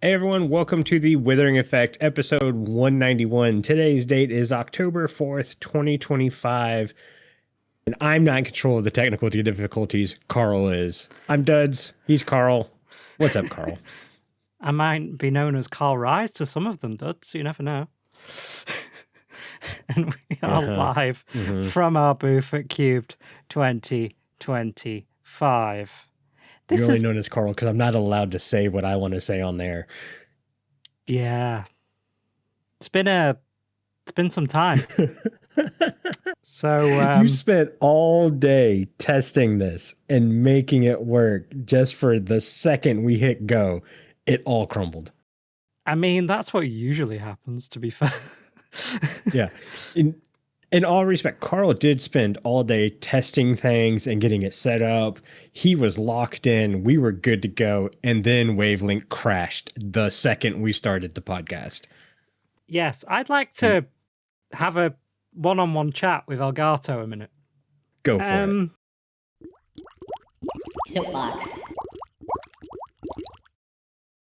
Hey everyone, welcome to the Withering Effect, episode 191. Today's date is October 4th, 2025, and I'm not in control of the technical difficulties. Carl is. I'm Duds. He's Carl. What's up, Carl? I might be known as Carl Rise to some of them, Duds, so you never know. And we are live from our booth at Cubed 2025. You're only known as Carl because I'm not allowed to say what I want to say on there. Yeah. It's been some time. So you spent all day testing this and making it work just for the second we hit go, it all crumbled. I mean, that's what usually happens, to be fair. Yeah. In all respect, Carl did spend all day testing things and getting it set up. He was locked in. We were good to go. And then Wavelength crashed the second we started the podcast. Yes, I'd like to have a one-on-one chat with Elgato a minute. Go for it. Soapbox.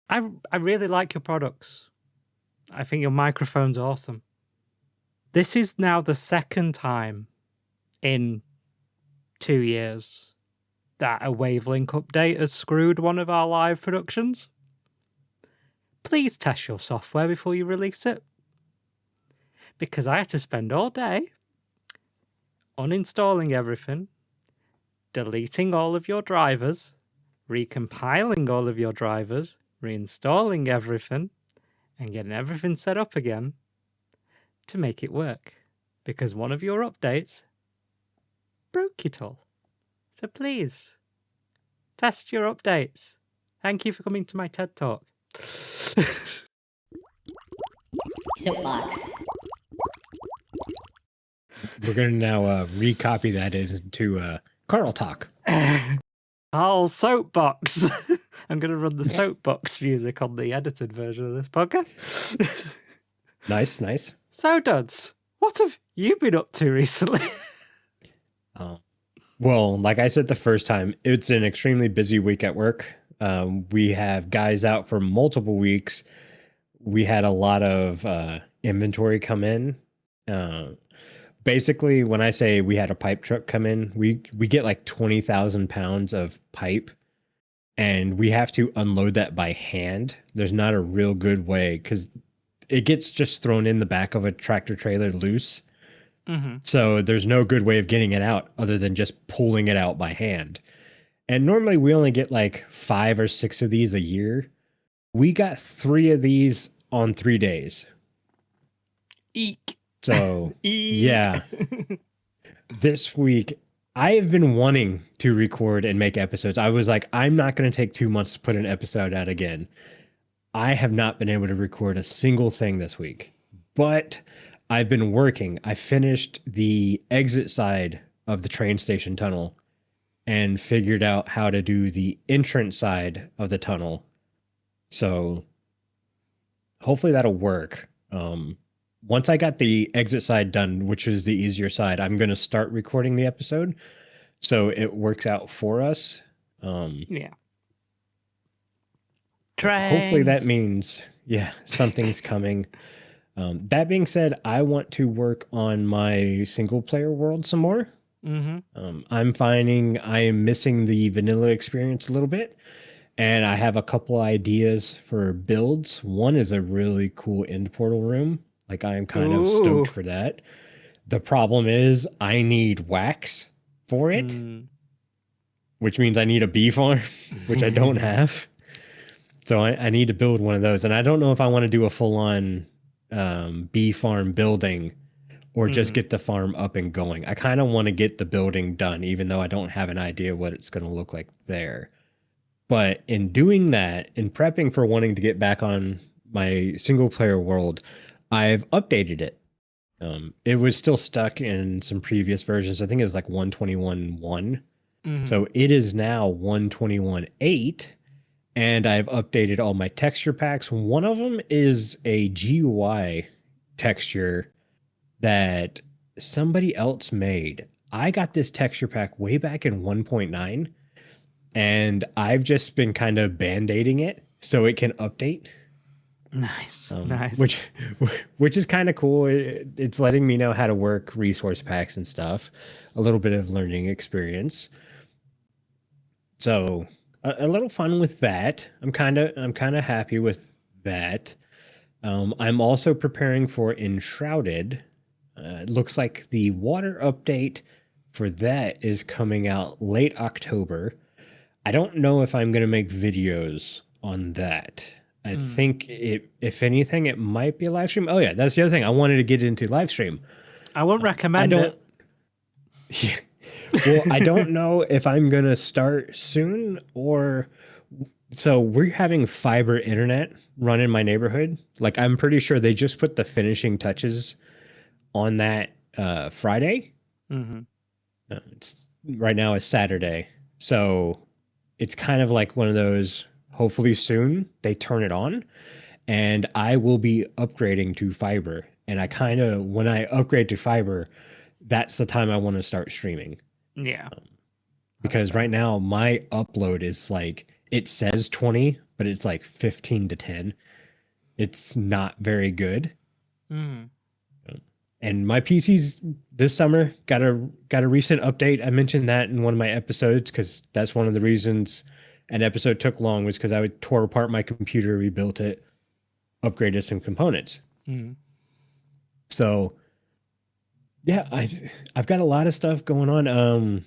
I really like your products. I think your microphone's awesome. This is now the second time in 2 years that a Wavelength update has screwed one of our live productions. Please test your software before you release it. Because I had to spend all day uninstalling everything, deleting all of your drivers, recompiling all of your drivers, reinstalling everything, and getting everything set up again to make it work, because one of your updates broke it all. So please, test your updates. Thank you for coming to my TED Talk. Soapbox. We're going to now recopy that into Carl Talk. Carl Soapbox. I'm going to run the Soapbox music on the edited version of this podcast. Nice, nice. So, Duds, what have you been up to recently? Well, like I said the first time, it's an extremely busy week at work. We have guys out for multiple weeks. We had a lot of inventory come in. Basically, when I say we had a pipe truck come in, we get like 20,000 pounds of pipe, and we have to unload that by hand. There's not a real good way because it gets just thrown in the back of a tractor trailer loose. So there's no good way of getting it out other than just pulling it out by hand. And normally we only get like 5 or 6 of these a year. We got 3 of these on 3 days. Eek. So, Eek. Yeah. This week, I have been wanting to record and make episodes. I was like, I'm not going to take 2 months to put an episode out again. I have not been able to record a single thing this week, but I've been working. I finished the exit side of the train station tunnel and figured out how to do the entrance side of the tunnel. So hopefully that'll work. Once I got the exit side done, which is the easier side, I'm going to start recording the episode so it works out for us. Yeah. Hopefully that means, something's coming. That being said, I want to work on my single player world some more. I'm finding I am missing the vanilla experience a little bit, and I have a couple ideas for builds. One is a really cool end portal room. Like, I am kind of stoked for that. The problem is I need wax for it, which means I need a bee farm, which I don't have. So I need to build one of those. And I don't know if I want to do a full-on bee farm building or just get the farm up and going. I kind of want to get the building done, even though I don't have an idea what it's going to look like there. But in doing that, in prepping for wanting to get back on my single player world, I've updated it. It was still stuck in some previous versions. I think it was like 121.1. So it is now 121.8. And I've updated all my texture packs. One of them is a GUI texture that somebody else made. I got this texture pack way back in 1.9, and I've just been kind of band-aiding it so it can update. Nice. Which is kind of cool. It's letting me know how to work resource packs and stuff. A little bit of learning experience. So a little fun with that. I'm kind of happy with that. I'm also preparing for Enshrouded. It looks like the water update for that is coming out late October. I don't know if I'm going to make videos on that. I think if anything, it might be a live stream. Oh yeah, that's the other thing. I wanted to get into live stream. I won't recommend it. Well, I don't know if I'm going to start soon or so we're having fiber internet run in my neighborhood. Like I'm pretty sure they just put the finishing touches on that Friday. It's right now is Saturday. So it's kind of like one of those, hopefully soon they turn it on and I will be upgrading to fiber. And I kind of, when I upgrade to fiber, that's the time I want to start streaming. Yeah. Because right now my upload is like, it says 20, but it's like 15 to 10. It's not very good. And my PC's this summer got a recent update. I mentioned that in one of my episodes because that's one of the reasons an episode took long was because I tore apart my computer, rebuilt it, upgraded some components. So yeah, I've got a lot of stuff going on.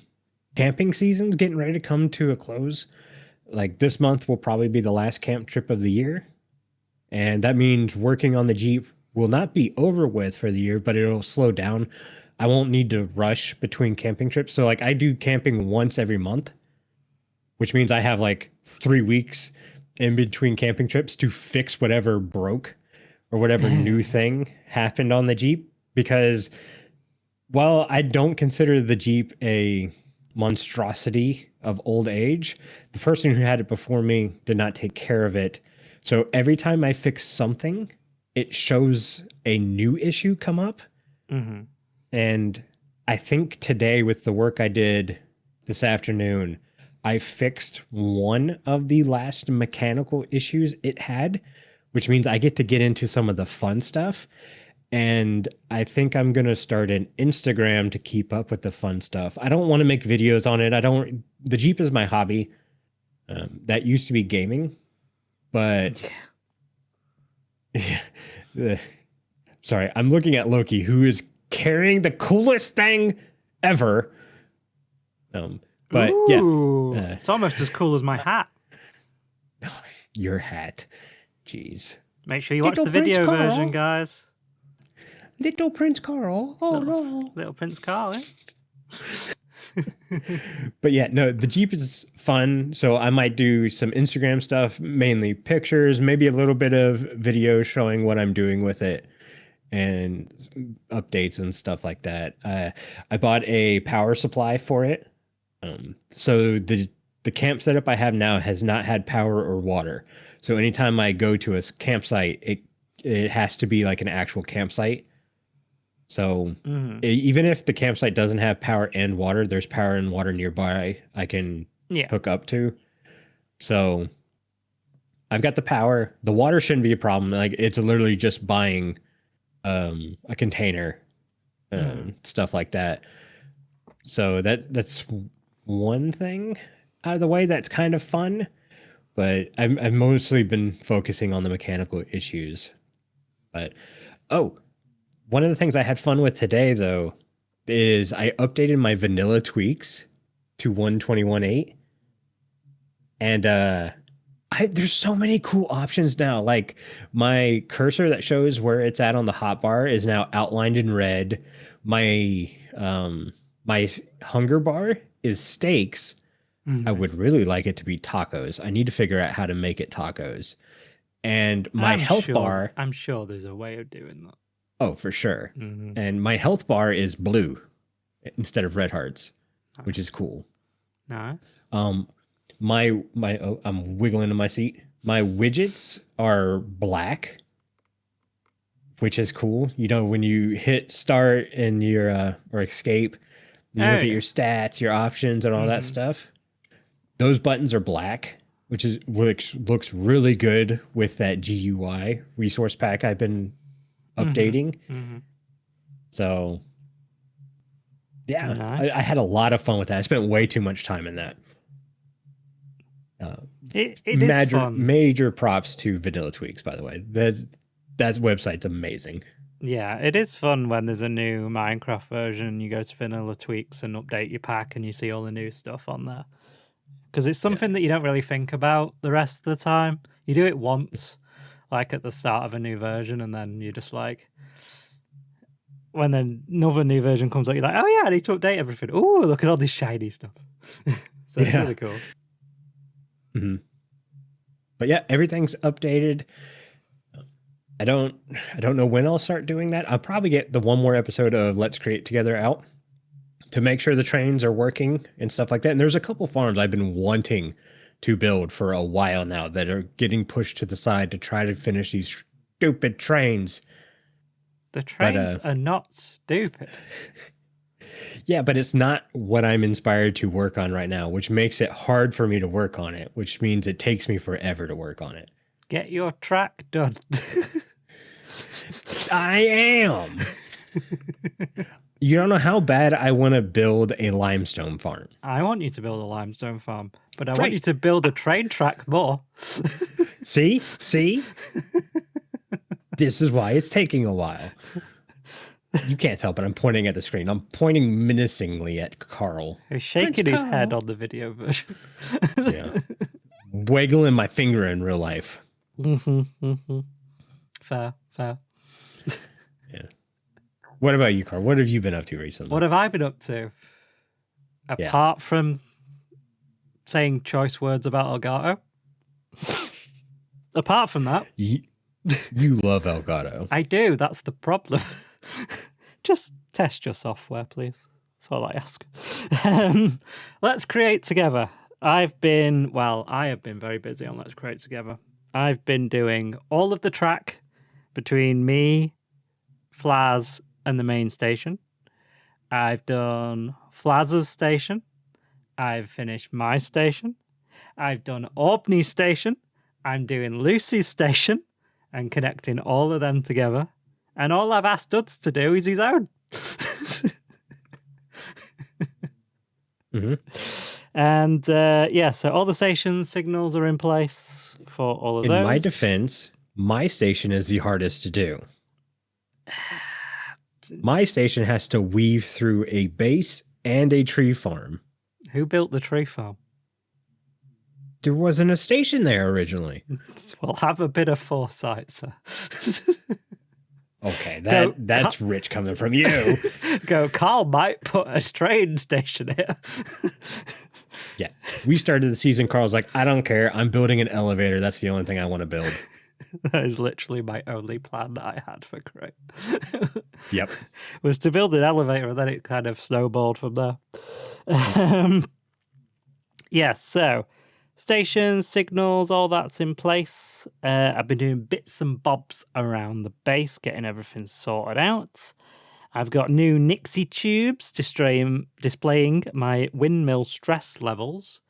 Camping season's getting ready to come to a close. Like this month will probably be the last camp trip of the year. And that means working on the Jeep will not be over with for the year, but it'll slow down. I won't need to rush between camping trips. So like I do camping once every month, which means I have like 3 weeks in between camping trips to fix whatever broke or whatever new thing happened on the Jeep. Because while I don't consider the Jeep a monstrosity of old age, the person who had it before me did not take care of it. So every time I fix something, it shows a new issue come up. And I think today with the work I did this afternoon, I fixed one of the last mechanical issues it had, which means I get to get into some of the fun stuff. And I think I'm going to start an Instagram to keep up with the fun stuff. I don't want to make videos on it. The Jeep is my hobby. That used to be gaming, but sorry, I'm looking at Loki, who is carrying the coolest thing ever. But Ooh, yeah, it's almost as cool as my hat. Your hat, jeez. Make sure you watch the video version, guys. Little Prince Carl. Oh no, little Prince Carl. Eh? But yeah, no, the Jeep is fun. So I might do some Instagram stuff, mainly pictures, maybe a little bit of video showing what I'm doing with it and updates and stuff like that. I bought a power supply for it. So the camp setup I have now has not had power or water. So anytime I go to a campsite, it has to be like an actual campsite. So even if the campsite doesn't have power and water, there's power and water nearby I can hook up to. So I've got the power. The water shouldn't be a problem. Like it's literally just buying a container, stuff like that. So that's one thing out of the way that's kind of fun. But I've mostly been focusing on the mechanical issues. But one of the things I had fun with today, though, is I updated my vanilla tweaks to 121.8. And there's so many cool options now. Like my cursor that shows where it's at on the hotbar is now outlined in red. My hunger bar is steaks. Nice. I would really like it to be tacos. I need to figure out how to make it tacos. And my health bar... I'm sure there's a way of doing that. Oh, for sure. And my health bar is blue instead of red hearts, which is cool. Nice. I'm wiggling in my seat. My widgets are black, which is cool. You know, when you hit start and your or escape, you look at your stats, your options, and all that stuff. Those buttons are black, which looks really good with that GUI resource pack I've been updating. So yeah, nice. I had a lot of fun with that. I spent way too much time in that. It is fun. Major props to Vanilla Tweaks, by the way. That website's amazing. Yeah, it is fun when there's a new Minecraft version. You go to Vanilla Tweaks and update your pack, and you see all the new stuff on there. Because it's something that you don't really think about the rest of the time. You do it once, like at the start of a new version, and then you're just like, when another new version comes out, you're like, oh yeah, I need to update everything. Oh, look at all this shiny stuff. So it's really cool. But yeah, everything's updated. I don't know when I'll start doing that. I'll probably get the one more episode of Let's Create Together out to make sure the trains are working and stuff like that. And there's a couple farms I've been wanting to build for a while now that are getting pushed to the side to try to finish these stupid trains. The trains are not stupid. Yeah, but it's not what I'm inspired to work on right now, which makes it hard for me to work on it, which means it takes me forever to work on it. Get your track done. I am. You don't know how bad I want to build a limestone farm. I want you to build a limestone farm, but I want you to build a train track more. See? This is why it's taking a while. You can't tell, but I'm pointing at the screen. I'm pointing menacingly at Carl. He's shaking his head on the video version. Yeah. Wiggling my finger in real life. Fair. Yeah. What about you, Carl? What have you been up to recently? What have I been up to? Apart from saying choice words about Elgato. Apart from that. You love Elgato. I do. That's the problem. Just test your software, please. That's all I ask. Let's Create Together. I have been very busy on Let's Create Together. I've been doing all of the track between me, Flaz, and the main station. I've done Flaz's station. I've finished my station. I've done Aubni's station. I'm doing Lucy's station and connecting all of them together. And all I've asked Duds to do is his own. And so all the station signals are in place for all of those. In my defense, my station is the hardest to do. My station has to weave through a base and a tree farm. Who built the tree farm? There wasn't a station there originally. Well, have a bit of foresight, sir. Okay, that's rich coming from you. Carl might put a train station here. Yeah, we started the season. Carl's like, I don't care. I'm building an elevator. That's the only thing I want to build. That is literally my only plan that I had for Create. Yep. Was to build an elevator, and then it kind of snowballed from there. So stations, signals, all that's in place. I've been doing bits and bobs around the base, getting everything sorted out. I've got new Nixie tubes displaying my windmill stress levels,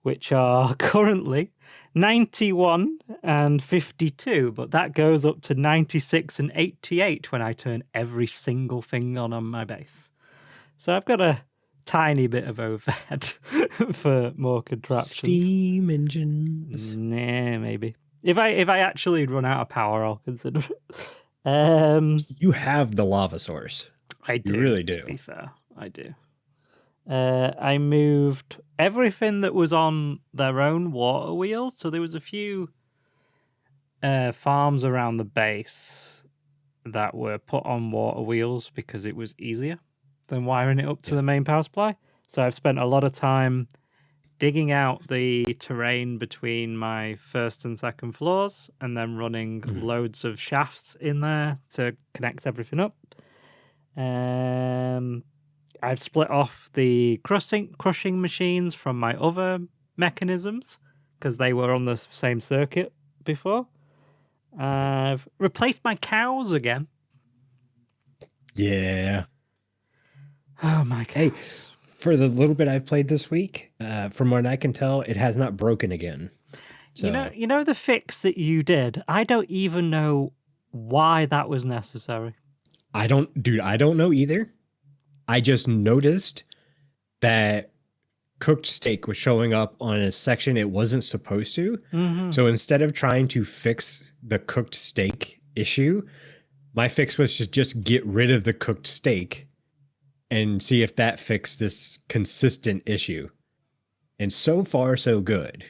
which are currently 91 and 52, but that goes up to 96 and 88 when I turn every single thing on my base. So I've got a tiny bit of overhead for more contraptions. Steam engines. Nah, maybe. If I actually run out of power, I'll consider it. You have the lava source. I do. You really do. To be fair, I do. I moved everything that was on their own water wheels. So there was a few farms around the base that were put on water wheels because it was easier than wiring it up to the main power supply. So I've spent a lot of time digging out the terrain between my first and second floors and then running loads of shafts in there to connect everything up. I've split off the crushing machines from my other mechanisms because they were on the same circuit before. I've replaced my cows again. Yeah. Oh my gosh. Hey, for the little bit I've played this week, from what I can tell, it has not broken again. So you know the fix that you did. I don't even know why that was necessary. I don't know either. I just noticed that cooked steak was showing up on a section it wasn't supposed to. So instead of trying to fix the cooked steak issue, my fix was to just get rid of the cooked steak and see if that fixed this consistent issue. And so far, so good.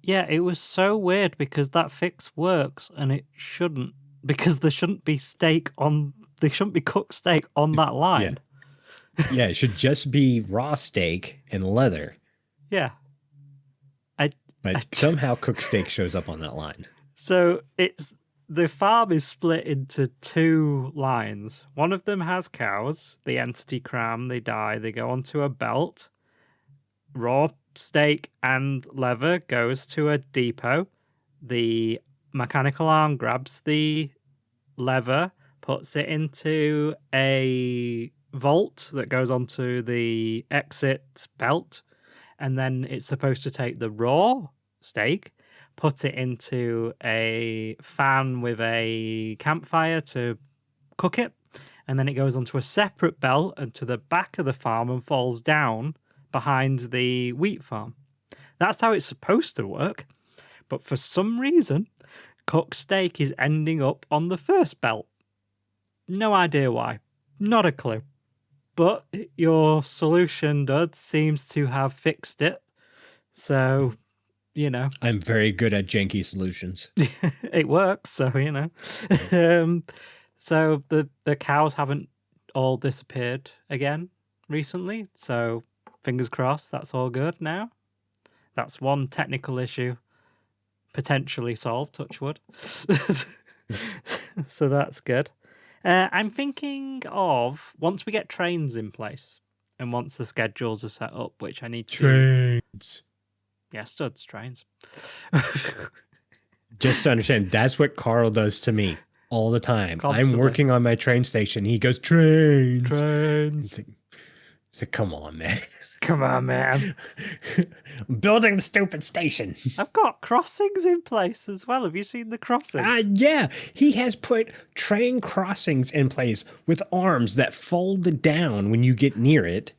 Yeah, it was so weird because that fix works and it shouldn't, because there shouldn't be cooked steak on that line. Yeah, it should just be raw steak and leather. Yeah. But somehow cooked steak shows up on that line. So the farm is split into 2 lines. One of them has cows. The entity cram, they die, they go onto a belt. Raw steak and leather goes to a depot. The mechanical arm grabs the leather, puts it into a vault that goes onto the exit belt, and then it's supposed to take the raw steak, put it into a fan with a campfire to cook it, and then it goes onto a separate belt and to the back of the farm and falls down behind the wheat farm. That's how it's supposed to work, but for some reason, cooked steak is ending up on the first belt. No idea why. Not a clue. But your solution, Dud, seems to have fixed it. So, you know. I'm very good at janky solutions. It works, so, you know. So the cows haven't all disappeared again recently. So, fingers crossed, that's all good now. That's one technical issue potentially solved, touch wood. So that's good. I'm thinking of, once we get trains in place and once the schedules are set up, which I need to Trains. Yeah, studs, trains. Just to understand, that's what Carl does to me all the time. Constantly. I'm working on my train station. He goes, trains. Trains. It's like, come on, man. Come on, man. I'm building the stupid station. I've got crossings in place as well. Have you seen the crossings? Yeah, he has put train crossings in place with arms that fold down when you get near it.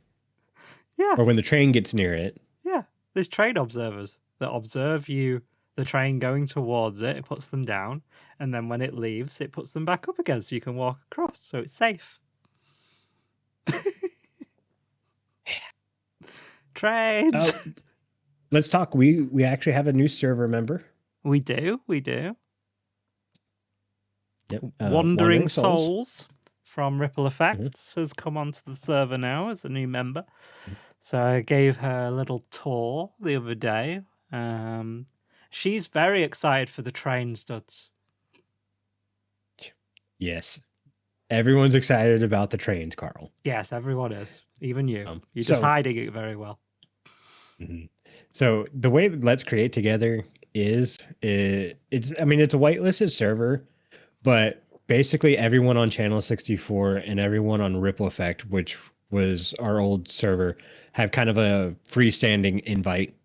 Yeah. Or when the train gets near it. Yeah. There's train observers that observe the train going towards it. It puts them down. And then when it leaves, it puts them back up again so you can walk across. So it's safe. Trains. Let's talk. We actually have a new server member. We do. Yep. Wandering Souls from Ripple Effects has come onto the server now as a new member. So I gave her a little tour the other day. She's very excited for the train studs. Yes. Everyone's excited about the trains, Carl. Yes, everyone is. Even you. You're just hiding it very well. So the way Let's Create together is, it's a whitelisted server, but basically everyone on Channel 64 and everyone on Ripple Effect, which was our old server, have kind of a freestanding invite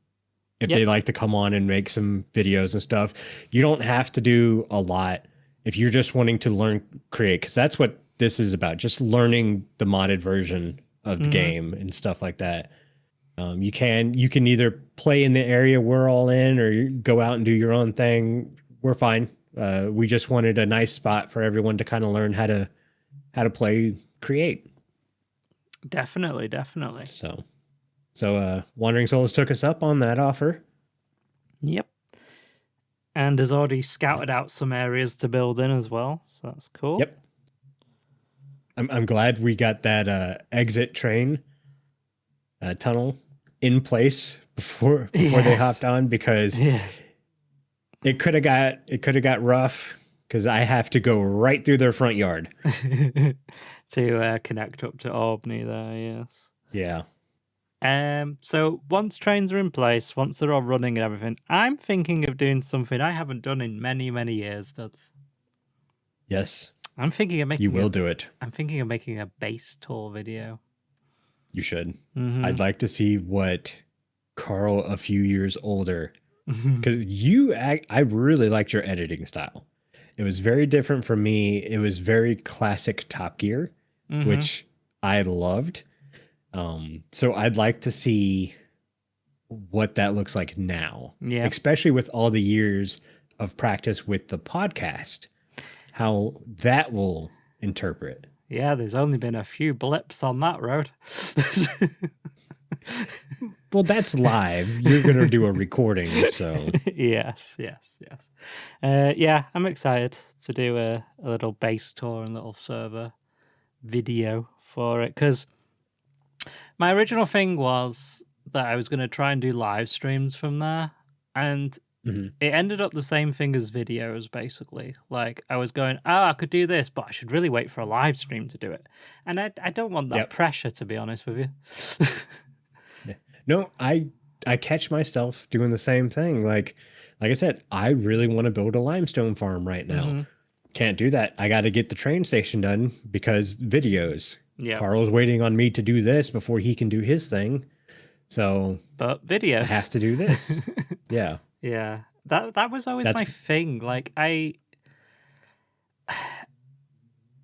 if they like to come on and make some videos and stuff. You don't have to do a lot if you're just wanting to learn create, because that's what this is about, just learning the modded version of the game and stuff like that. You can either play in the area we're all in, or you go out and do your own thing. We're fine. We just wanted a nice spot for everyone to kind of learn how to play create. Definitely. So Wandering Souls took us up on that offer. Yep. And has already scouted out some areas to build in as well. So that's cool. Yep. I'm glad we got that exit train tunnel in place before they hopped on, because it could have got rough, because I have to go right through their front yard to connect up to Aubni there. Yes. Yeah. So once trains are in place, once they're all running and everything, I'm thinking of doing something I haven't done in many, many years, Duds. Yes. I'm thinking of making You will do it. I'm thinking of making a base tour video. You should. I'd like to see what Carl, a few years older, because I really liked your editing style. It was very different from me. It was very classic Top Gear, which I loved. So I'd like to see what that looks like now, especially with all the years of practice with the podcast, how that will interpret. Yeah, there's only been a few blips on that road. Well, that's live. You're going to do a recording, so. Yes. Yeah, I'm excited to do a little base tour and little server video for it, because my original thing was that I was going to try and do live streams from there, and it ended up the same thing as videos, basically. Like, I was going, I could do this, but I should really wait for a live stream to do it. And I don't want that pressure, to be honest with you. No, I catch myself doing the same thing. Like I said, I really want to build a limestone farm right now. Can't do that. I got to get the train station done because videos. Yeah. Carl's waiting on me to do this before he can do his thing. So, but videos. I have to do this. Yeah. Yeah. That was always my thing. Like, I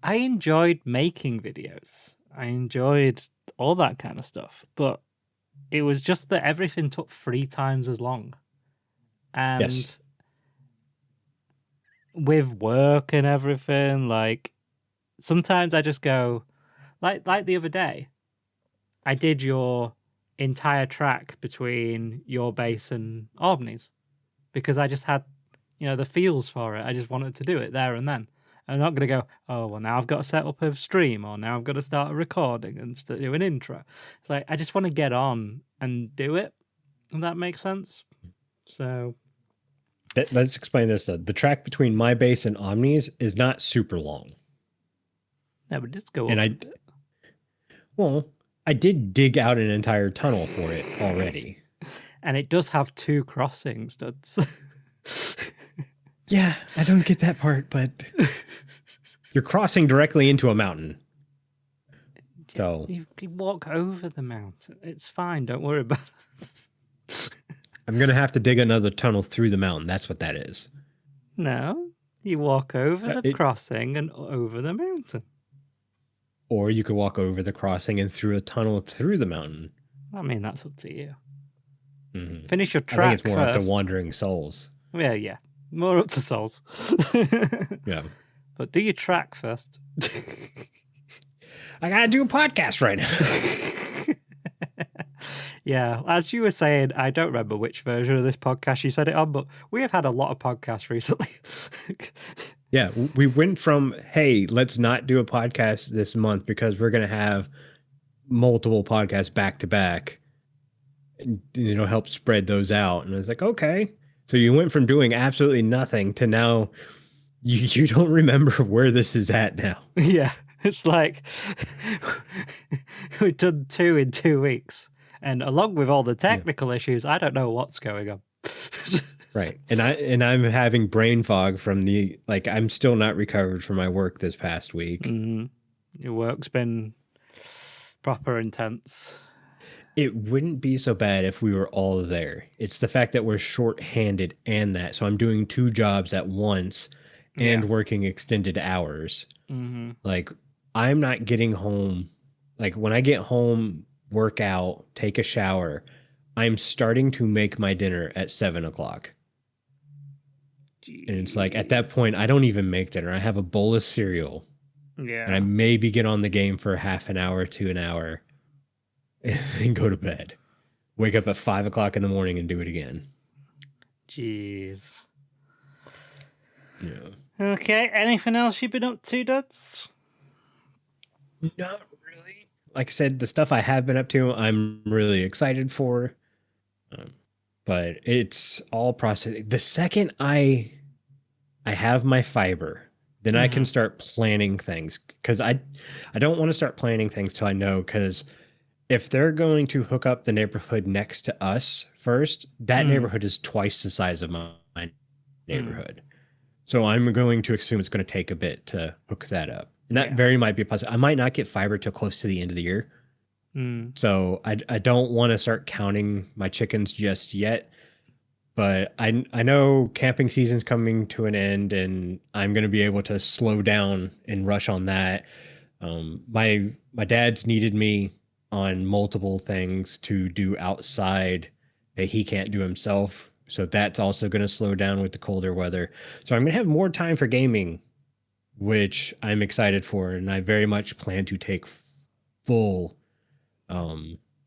enjoyed making videos. I enjoyed all that kind of stuff, but it was just that everything took 3 times as long. And with work and everything, like, sometimes I just go, like the other day, I did your entire track between your base and aubni's because I just had, the feels for it. I just wanted to do it there and then. I'm not going to go, oh, well, now I've got to set up a stream, or now I've got to start a recording and do an intro. It's like, I just want to get on and do it, if that makes sense. So let's explain this. The track between my base and aubni's is not super long. No, but just go on. Well, I did dig out an entire tunnel for it already. And it does have 2 crossings, duds. Yeah, I don't get that part, but you're crossing directly into a mountain. So you walk over the mountain. It's fine. Don't worry about it. I'm going to have to dig another tunnel through the mountain. That's what that is. No, you walk over the crossing and over the mountain. Or you could walk over the crossing and through a tunnel through the mountain. I mean, that's up to you. Finish your track. I think it's more first. up to wandering souls. Yeah. More up to souls. Yeah. But do your track first. I gotta do a podcast right now. Yeah, as you were saying, I don't remember which version of this podcast you said it on, but we have had a lot of podcasts recently. Yeah, we went from, hey, let's not do a podcast this month because we're going to have multiple podcasts back to back. Help spread those out. And I was like, okay. So you went from doing absolutely nothing to now you don't remember where this is at now. Yeah, it's like we've done 2 in 2 weeks. And along with all the technical issues, I don't know what's going on. Right. And I'm having brain fog from I'm still not recovered from my work this past week. Your work's been proper intense. It wouldn't be so bad if we were all there. It's the fact that we're short-handed and that. So I'm doing 2 jobs at once and working extended hours. Like, I'm not getting home. Like, when I get home, work out, take a shower, I'm starting to make my dinner at 7:00. And it's like, at that point, I don't even make dinner. I have a bowl of cereal. Yeah. And I maybe get on the game for half an hour to an hour and then go to bed. Wake up at 5:00 in the morning and do it again. Jeez. Yeah. Okay. Anything else you've been up to, Duds? Not really. Like I said, the stuff I have been up to, I'm really excited for. But it's all processing. The second I have my fiber, then I can start planning things. Because I don't want to start planning things till I know. Because if they're going to hook up the neighborhood next to us first, that neighborhood is twice the size of my neighborhood. So I'm going to assume it's going to take a bit to hook that up. And that very might be possible. I might not get fiber till close to the end of the year. So I don't want to start counting my chickens just yet. but I know camping season's coming to an end, and I'm going to be able to slow down and rush on that. My dad's needed me on multiple things to do outside that he can't do himself. So that's also going to slow down with the colder weather. So I'm going to have more time for gaming, which I'm excited for, and I very much plan to take full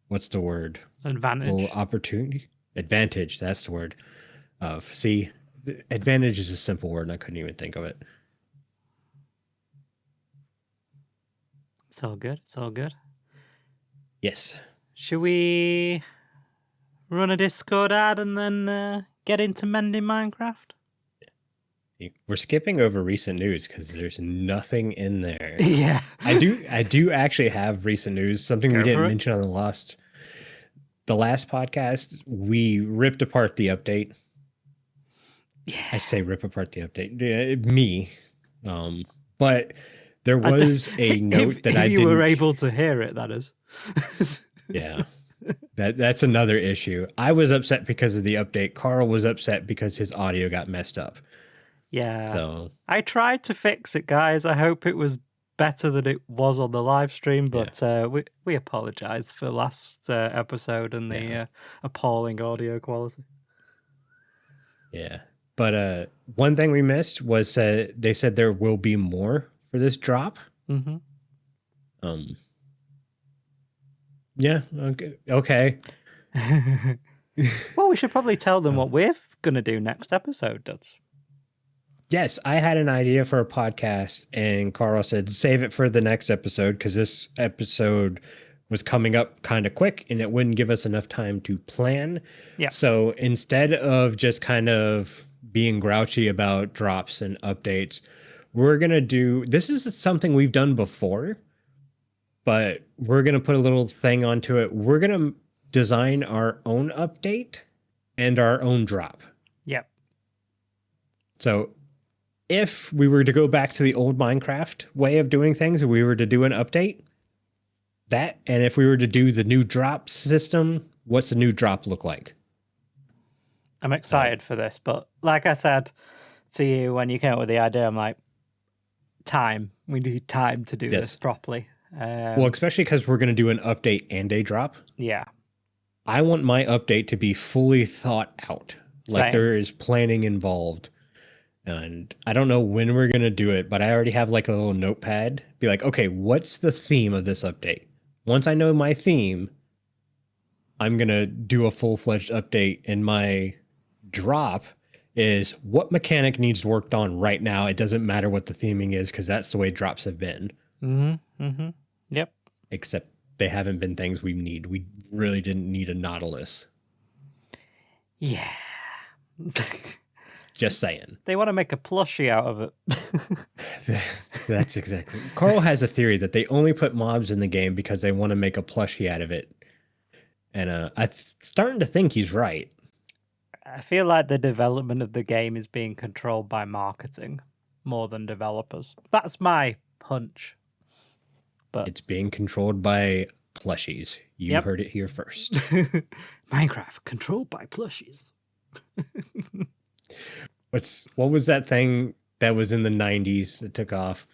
what's the word? Advantage. Full opportunity. Advantage, that's the word. See, advantage is a simple word and I couldn't even think of it. It's all good. It's all good. Yes. Should we run a Discord ad and then get into Mending Minecraft? We're skipping over recent news because there's nothing in there. Yeah. I do actually have recent news. Something we didn't mention on the last podcast. We ripped apart the update. Yeah. I say rip apart the update. Me. But there was a note that I didn't... you were able to hear it, that is. Yeah. That's another issue. I was upset because of the update. Carl was upset because his audio got messed up. Yeah. So I tried to fix it, guys. I hope it was better than it was on the live stream, but we apologize for last episode and the appalling audio quality. Yeah. But one thing we missed was they said there will be more for this drop. Mm-hmm. Yeah. Okay. Well, we should probably tell them what we're going to do next episode, Duds. Yes, I had an idea for a podcast, and Carl said, save it for the next episode because this episode was coming up kind of quick and it wouldn't give us enough time to plan. Yeah. So instead of just kind of being grouchy about drops and updates, we're going to do, this is something we've done before, but we're going to put a little thing onto it. We're going to design our own update and our own drop. Yep. So if we were to go back to the old Minecraft way of doing things, we were to do an update, that, and if we were to do the new drop system, what's the new drop look like? I'm excited for this, but like I said to you when you came up with the idea, I'm like, time. We need time to do this properly. Well, especially because we're going to do an update and a drop. Yeah. I want my update to be fully thought out. Like there is planning involved. And I don't know when we're going to do it, but I already have like a little notepad. Be like, okay, what's the theme of this update? Once I know my theme, I'm going to do a full-fledged update. And my drop is what mechanic needs worked on right now. It doesn't matter what the theming is because that's the way drops have been. Mm-hmm. Mm-hmm. Yep. Except they haven't been things we need. We really didn't need a Nautilus. Yeah. Just saying. They want to make a plushie out of it. That's exactly. Carl has a theory that they only put mobs in the game because they want to make a plushie out of it. And I'm starting to think he's right. I feel like the development of the game is being controlled by marketing more than developers. That's my hunch. But it's being controlled by plushies. You heard it here first. Minecraft controlled by plushies. What was that thing that was in the 90s that took off?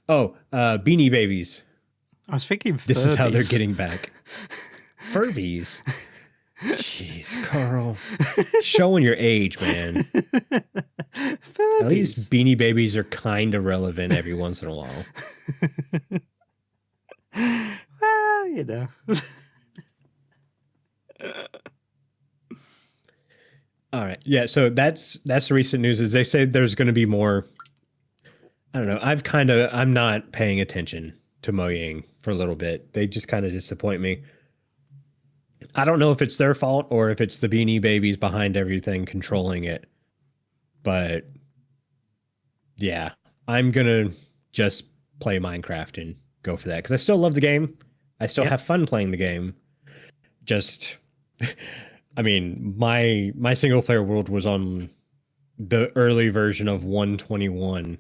Oh, Beanie Babies. I was thinking Furbies. This is how they're getting back. Furbies. Jeez, Carl. Showing your age, man. Furbies. At least Beanie Babies are kind of relevant every once in a while. Well, you know. All right. Yeah, so that's the recent news is they say there's going to be more. I don't know. I'm not paying attention to Mojang for a little bit. They just kind of disappoint me. I don't know if it's their fault or if it's the Beanie Babies behind everything controlling it. But yeah, I'm going to just play Minecraft and go for that because I still love the game. I still have fun playing the game. Just I mean, my single player world was on the early version of 121.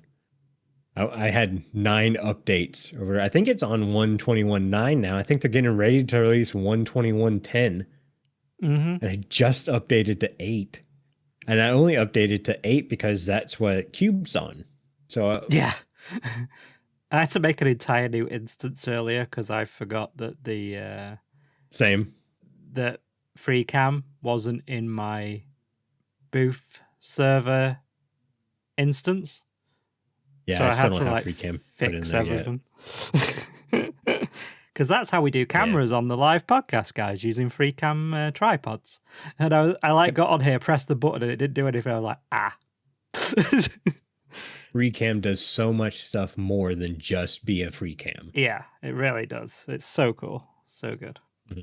I had 9 updates over. I think it's on 121.9 now. I think they're getting ready to release 121.10. Mm-hmm. And I just updated to 8. And I only updated to 8 because that's what Cube's on. So yeah. I had to make an entire new instance earlier because I forgot that the same. That free cam wasn't in my booth server instance. Yeah, so I I still had don't to have like free cam put in fix there everything. Because that's how we do cameras on the live podcast, guys, using free cam tripods. And I got on here, pressed the button, and it didn't do anything. I was like, Free cam does so much stuff more than just be a free cam. Yeah, it really does. It's so cool. So good. Mm-hmm.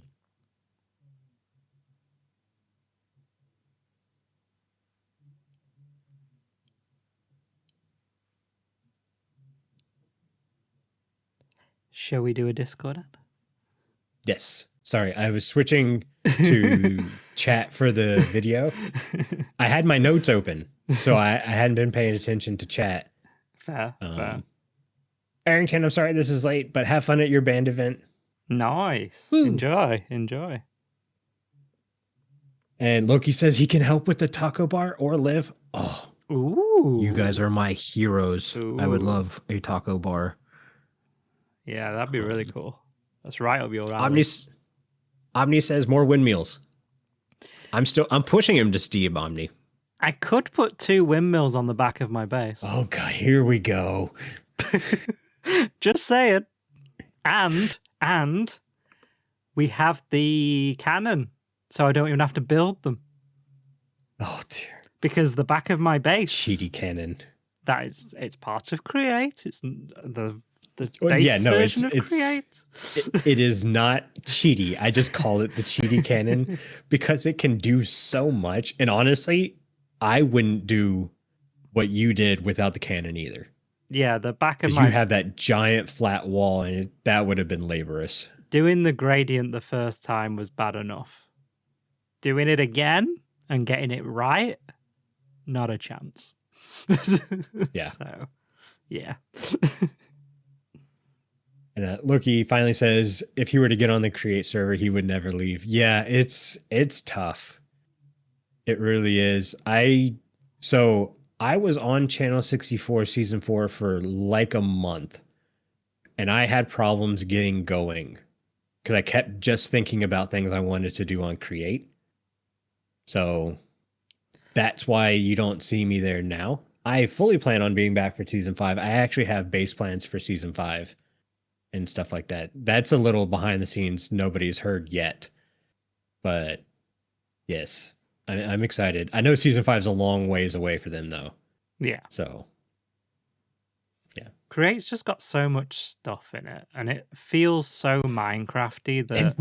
Shall we do a Discord ad? Yes. Sorry, I was switching to chat for the video. I had my notes open, so I hadn't been paying attention to chat. Fair. Arrington, I'm sorry this is late, but have fun at your band event. Nice. Woo. Enjoy. And Loki says he can help with the taco bar or live. Oh, ooh! You guys are my heroes. Ooh. I would love a taco bar. Yeah, that'd be really cool. That's right up your alley. Omni says more windmills. I'm pushing him to Steve Omni. I could put 2 windmills on the back of my base. Oh god, here we go. Just saying. And we have the cannon, so I don't even have to build them. Oh dear. Because the back of my base, cheaty cannon. It's part of Create. It's the base version of Create. It is not cheaty. I just call it the cheaty cannon because it can do so much. And honestly, I wouldn't do what you did without the cannon either. Yeah, the back of you have that giant flat wall, and that would have been laborious. Doing the gradient the first time was bad enough. Doing it again and getting it right, not a chance. Yeah. So, yeah. And Loki finally says if he were to get on the Create server, he would never leave. Yeah, it's tough. It really is. I was on Channel 64 Season 4 for like a month, and I had problems getting going because I kept just thinking about things I wanted to do on Create. So that's why you don't see me there now. I fully plan on being back for Season 5. I actually have base plans for Season 5 and stuff like that. That's a little behind the scenes nobody's heard yet. But yes, I'm excited. I know Season 5 is a long ways away for them, though. Yeah. So, yeah. Create's just got so much stuff in it, and it feels so Minecrafty that... And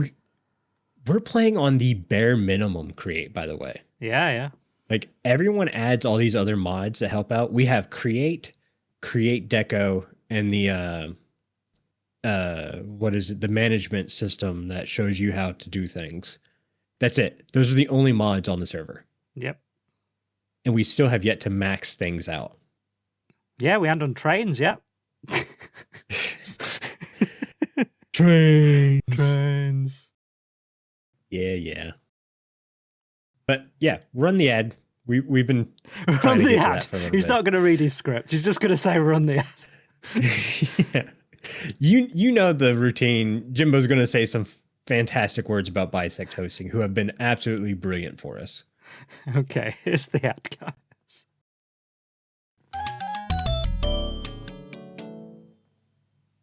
we're playing on the bare minimum Create, by the way. Yeah. Like, everyone adds all these other mods that help out. We have Create Deco, and the... what is it? The management system that shows you how to do things. That's it. Those are the only mods on the server. Yep. And we still have yet to max things out. Yeah, we haven't done trains yet. Trains. Yeah. But yeah, run the ad. We've been run the ad. He's not going to read his script. He's just going to say run the ad. Yeah. You know the routine. Jimbo's going to say some fantastic words about Bisect Hosting, who have been absolutely brilliant for us. Okay, here's the ad, guys.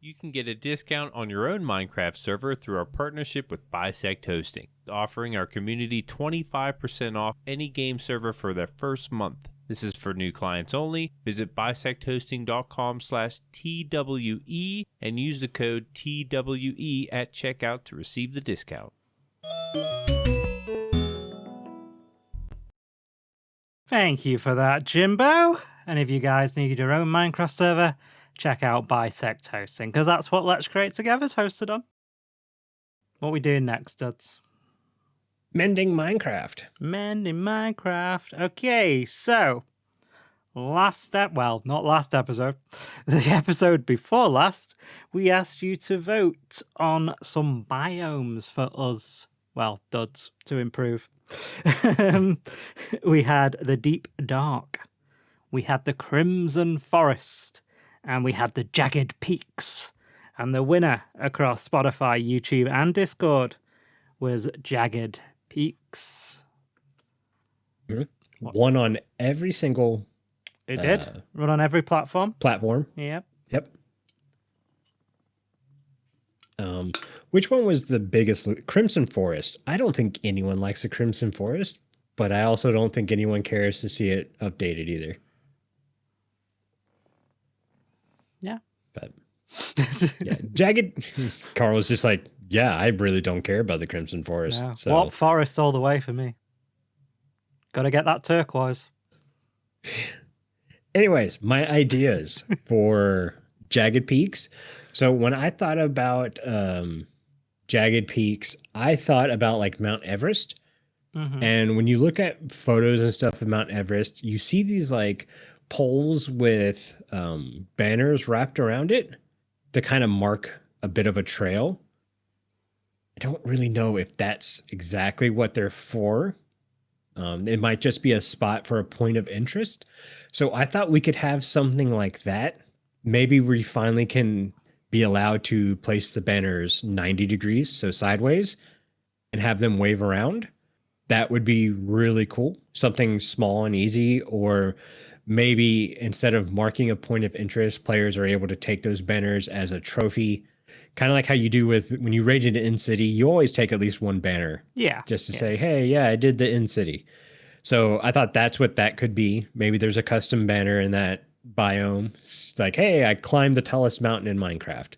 You can get a discount on your own Minecraft server through our partnership with Bisect Hosting, offering our community 25% off any game server for their first month. This is for new clients only. Visit bisecthosting.com/TWE and use the code TWE at checkout to receive the discount. Thank you for that, Jimbo. And if you guys need your own Minecraft server, check out Bisect Hosting, because that's what Let's Create Together's hosted on. What are we doing next, Duds? Mending Minecraft. Mending Minecraft. Okay, so not last episode, the episode before last, we asked you to vote on some biomes for us well, duds to improve. We had the Deep Dark. We had the Crimson Forest. And we had the Jagged Peaks. And the winner across Spotify, YouTube, and Discord was Jagged Peaks. One on every single... It did. Run on every platform. Yep. Yep. Which one was the biggest? Crimson Forest. I don't think anyone likes the Crimson Forest, but I also don't think anyone cares to see it updated either. Yeah. But yeah, Jagged. Carl was just like, yeah, I really don't care about the Crimson Forest. No. So Warp Forest all the way for me. Got to get that turquoise. Anyways, my ideas for Jagged Peaks. So when I thought about Jagged Peaks, I thought about like Mount Everest. Mm-hmm. And when you look at photos and stuff of Mount Everest, you see these like poles with banners wrapped around it to kind of mark a bit of a trail. I don't really know if that's exactly what they're for. It might just be a spot for a point of interest. So I thought we could have something like that. Maybe we finally can be allowed to place the banners 90 degrees, so sideways, and have them wave around. That would be really cool. Something small and easy, or maybe instead of marking a point of interest, players are able to take those banners as a trophy. Kind of like how you do with when you raid into In-City, you always take at least one banner. Yeah. Just to say, hey, yeah, I did the In-City. So I thought that's what that could be. Maybe there's a custom banner in that biome. It's like, hey, I climbed the tallest mountain in Minecraft.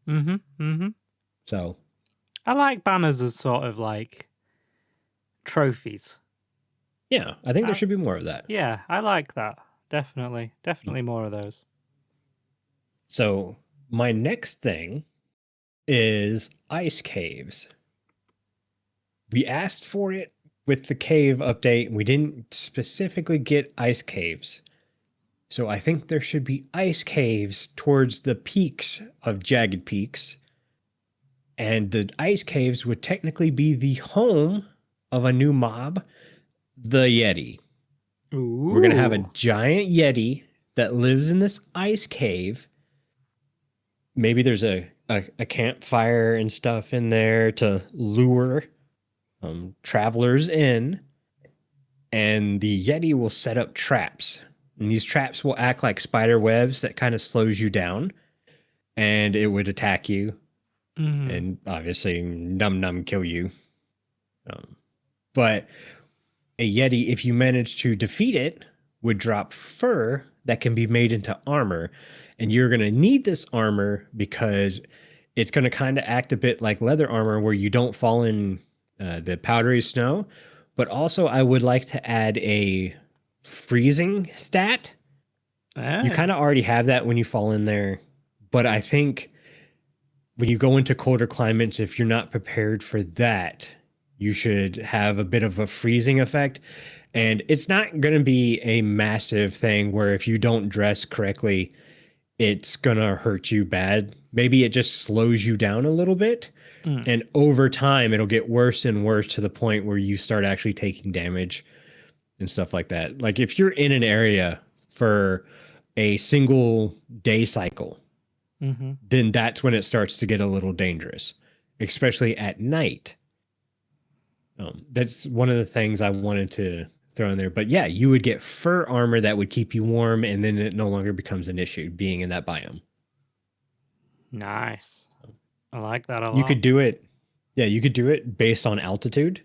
Mm-hmm. Mm-hmm. So I like banners as sort of like trophies. yeah, I think there should be more of that. Yeah, I like that. Definitely more of those. So my next thing is ice caves. We asked for it with the cave update. We didn't specifically get ice caves. So I think there should be ice caves towards the peaks of Jagged Peaks. And the ice caves would technically be the home of a new mob, the Yeti. Ooh. We're going to have a giant Yeti that lives in this ice cave. Maybe there's a campfire and stuff in there to lure travelers in. And the Yeti will set up traps. And these traps will act like spider webs that kind of slows you down. And it would attack you. Mm-hmm. And obviously num kill you. But a Yeti, if you manage to defeat it, would drop fur that can be made into armor. And you're going to need this armor because it's going to kind of act a bit like leather armor where you don't fall in the powdery snow. But also I would like to add a freezing stat. You kind of already have that when you fall in there. But I think when you go into colder climates, if you're not prepared for that, you should have a bit of a freezing effect. And it's not going to be a massive thing where if you don't dress correctly, it's going to hurt you bad. Maybe it just slows you down a little bit. And over time, it'll get worse and worse to the point where you start actually taking damage and stuff like that. Like if you're in an area for a single day cycle, then that's when it starts to get a little dangerous, especially at night. That's one of the things I wanted to throw in there. But yeah, you would get fur armor that would keep you warm, and then it no longer becomes an issue being in that biome. Nice. I like that a lot. You could do it. Yeah, you could do it based on altitude.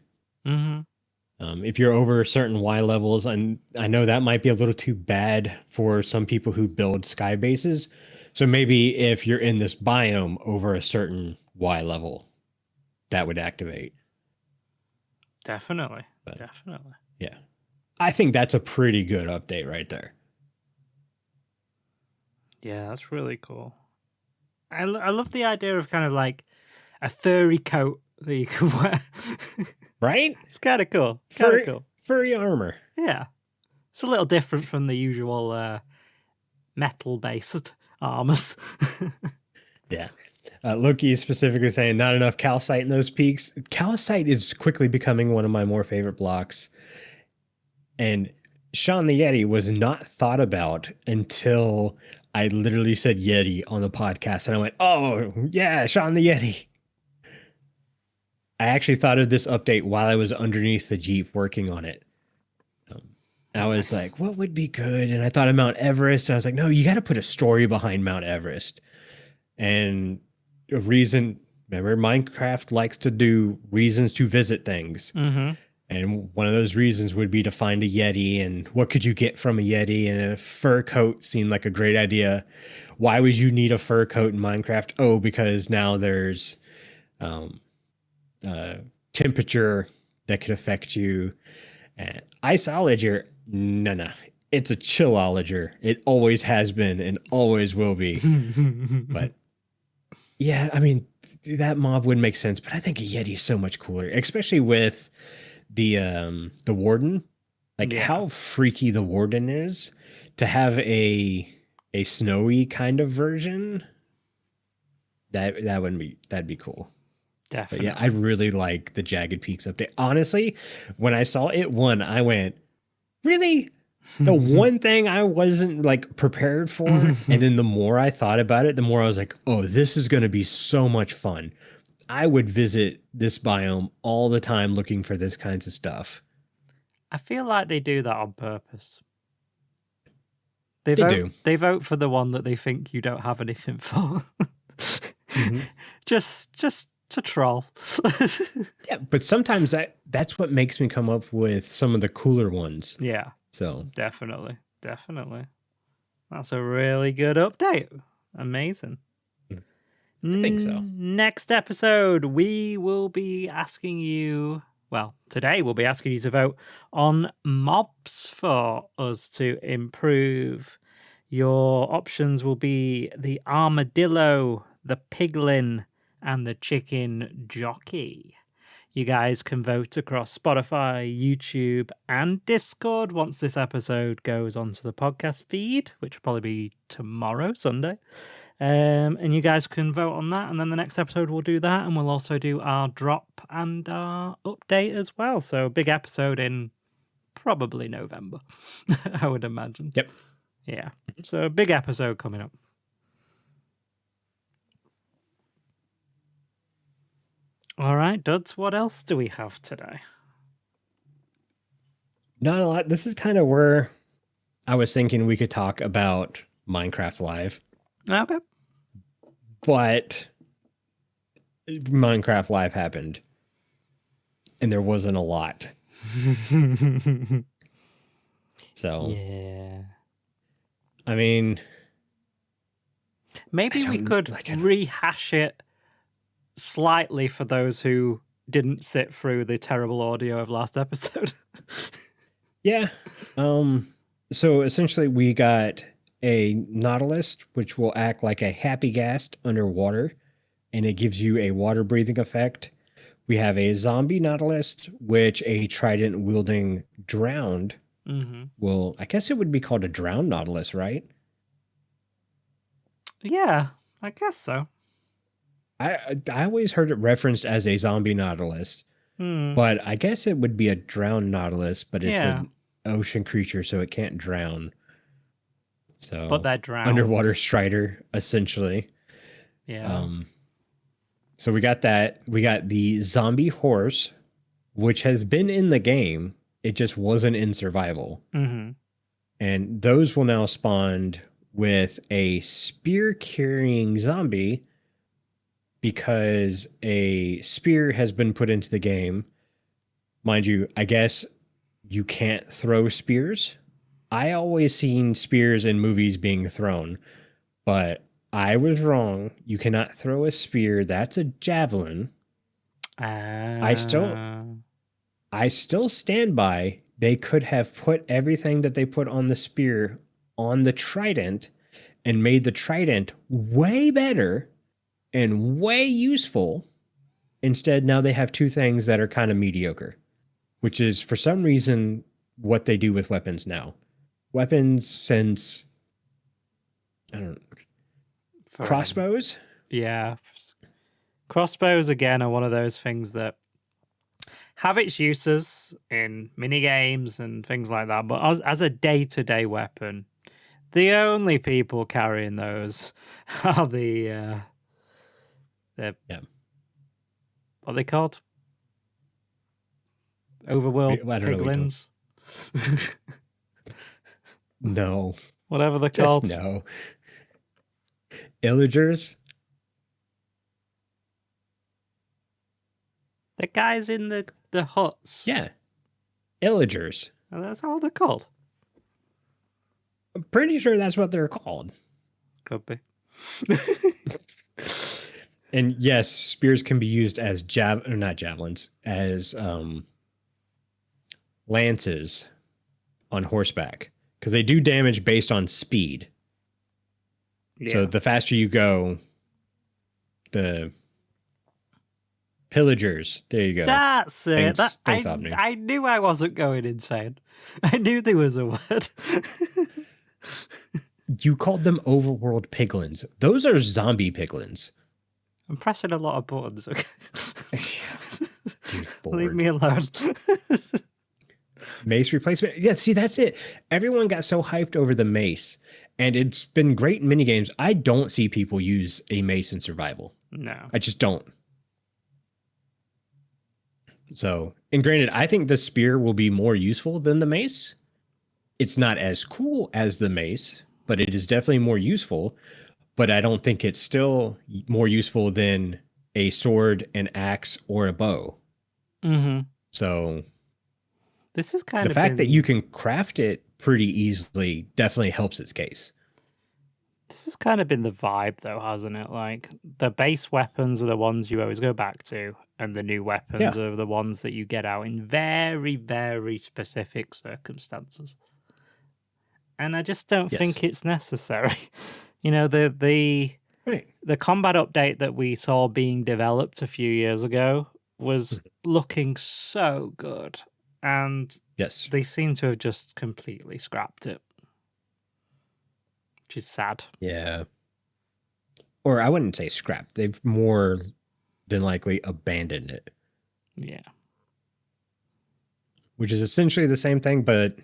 If you're over certain Y levels, and I know that might be a little too bad for some people who build sky bases. So maybe if you're in this biome over a certain Y level, that would activate. Definitely. Yeah. I think that's a pretty good update right there. Yeah, that's really cool. I love the idea of kind of like a furry coat that you can wear. Right? It's kind of cool. Furry armor. Yeah. It's a little different from the usual metal-based armors. Yeah. Loki is specifically saying not enough calcite in those peaks. Calcite is quickly becoming one of my more favorite blocks. And Sean the Yeti was not thought about until I literally said Yeti on the podcast. And I went, oh, yeah, Sean the Yeti. I actually thought of this update while I was underneath the Jeep working on it. I was like, what would be good? And I thought of Mount Everest. And I was like, no, you got to put a story behind Mount Everest. And a reason, remember, Minecraft likes to do reasons to visit things. Mm-hmm. And one of those reasons would be to find a Yeti. And what could you get from a Yeti? And a fur coat seemed like a great idea. Why would you need a fur coat in Minecraft? Oh, because now there's temperature that could affect you. And iceologer, no. It's a chillologer. It always has been and always will be. But yeah, I mean, that mob would make sense, but I think a Yeti is so much cooler, especially with the warden. Like how freaky the warden is to have a snowy kind of version. That'd be cool. Definitely. But yeah, I really like the Jagged Peaks update. Honestly, when I saw it won, I went, really? The one thing I wasn't like prepared for. And then the more I thought about it, the more I was like, oh, this is going to be so much fun. I would visit this biome all the time looking for this kinds of stuff. I feel like they do that on purpose. They do. They vote for the one that they think you don't have anything for. Mm-hmm. Just to troll. Yeah, but sometimes that's what makes me come up with some of the cooler ones. Yeah. So definitely. That's a really good update. Amazing. I think so. Next episode, we will be asking you, well, today we'll be asking you to vote on mobs for us to improve. Your options will be the armadillo, the piglin, and the chicken jockey. You guys can vote across Spotify, YouTube, and Discord once this episode goes onto the podcast feed, which will probably be tomorrow, Sunday. And you guys can vote on that, and then the next episode we'll do that, and we'll also do our drop and our update as well. So a big episode in probably November, I would imagine. Yep. Yeah. So a big episode coming up. All right, Duds, what else do we have today? Not a lot. This is kind of where I was thinking we could talk about Minecraft Live. Okay. But Minecraft Live happened, and there wasn't a lot. So, yeah. I mean, maybe we could rehash it slightly for those who didn't sit through the terrible audio of last episode. Yeah. So essentially we got a Nautilus, which will act like a happy ghast underwater, and it gives you a water breathing effect. We have a zombie Nautilus, which a trident wielding drowned will, I guess it would be called a drowned Nautilus, right? Yeah, I guess so. I always heard it referenced as a zombie Nautilus, but I guess it would be a drowned Nautilus, but it's an ocean creature, so it can't drown. So, but that drowned. Underwater strider, essentially. Yeah. So we got that. We got the zombie horse, which has been in the game. It just wasn't in survival. Mm-hmm. And those will now spawn with a spear-carrying zombie, because a spear has been put into the game. Mind you, I guess you can't throw spears. I always seen spears in movies being thrown, but I was wrong. You cannot throw a spear. That's a javelin. I still stand by. They could have put everything that they put on the spear on the trident and made the trident way better and way useful. Instead, now they have two things that are kind of mediocre, which is for some reason what they do with weapons now. Weapons since, I don't know, crossbows? Yeah. Crossbows, again, are one of those things that have its uses in mini games and things like that, but as a day-to-day weapon, the only people carrying those are the what are they called? Overworld piglins? No. Whatever they're called. No. Illagers? The guys in the huts. Yeah. Illagers. And that's how they're called. I'm pretty sure that's what they're called. Could be. And yes, spears can be used as not javelins, as lances on horseback, because they do damage based on speed. Yeah. So the faster you go, the pillagers. There you go. That's it. Thanks, aubni. I knew I wasn't going insane. I knew there was a word. You called them overworld piglins. Those are zombie piglins. I'm pressing a lot of buttons, okay? Dude, leave me alone. Mace replacement. Yeah, see, that's it. Everyone got so hyped over the mace, and it's been great in minigames. I don't see people use a mace in survival. No. I just don't. So, and granted, I think the spear will be more useful than the mace. It's not as cool as the mace, but it is definitely more useful. But I don't think it's still more useful than a sword, an axe, or a bow. Mm-hmm. So this is kind of the fact that you can craft it pretty easily definitely helps its case. This has kind of been the vibe, though, hasn't it? Like, the base weapons are the ones you always go back to, and the new weapons are the ones that you get out in very, very specific circumstances. And I just don't think it's necessary. You know, the combat update that we saw being developed a few years ago was looking so good. And they seem to have just completely scrapped it. Which is sad. Yeah. Or I wouldn't say scrapped. They've more than likely abandoned it. Yeah. Which is essentially the same thing, but